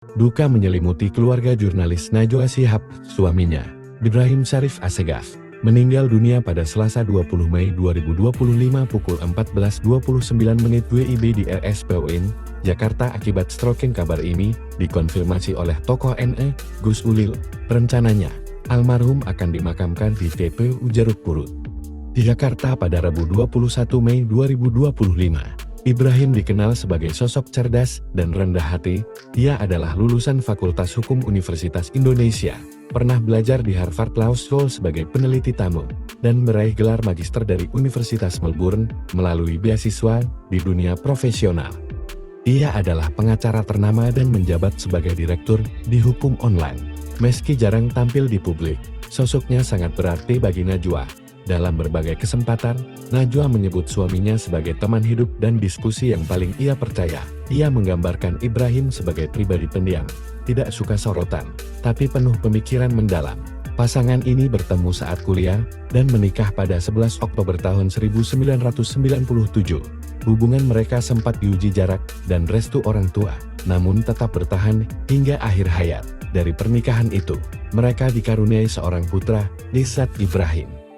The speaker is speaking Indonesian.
Duka menyelimuti keluarga jurnalis Najwa Shihab, suaminya, Ibrahim Syarif Assegaf, meninggal dunia pada Selasa 20 Mei 2025 pukul 14.29 WIB di RSPUIN, Jakarta akibat stroking. Kabar ini dikonfirmasi oleh tokoh NU, Gus Ulil. Rencananya, almarhum akan dimakamkan di TPU Jeruk Purut, di Jakarta pada Rabu 21 Mei 2025. Ibrahim dikenal sebagai sosok cerdas dan rendah hati. Ia adalah lulusan Fakultas Hukum Universitas Indonesia, pernah belajar di Harvard Law School sebagai peneliti tamu, dan meraih gelar magister dari Universitas Melbourne melalui beasiswa di dunia profesional. Ia adalah pengacara ternama dan menjabat sebagai direktur di hukum online. Meski jarang tampil di publik, sosoknya sangat berarti bagi Najwa. Dalam berbagai kesempatan, Najwa menyebut suaminya sebagai teman hidup dan diskusi yang paling ia percaya. Ia menggambarkan Ibrahim sebagai pribadi pendiam, tidak suka sorotan, tapi penuh pemikiran mendalam. Pasangan ini bertemu saat kuliah, dan menikah pada 11 Oktober tahun 1997. Hubungan mereka sempat diuji jarak dan restu orang tua, namun tetap bertahan hingga akhir hayat. Dari pernikahan itu, mereka dikaruniai seorang putra, Nisat Ibrahim.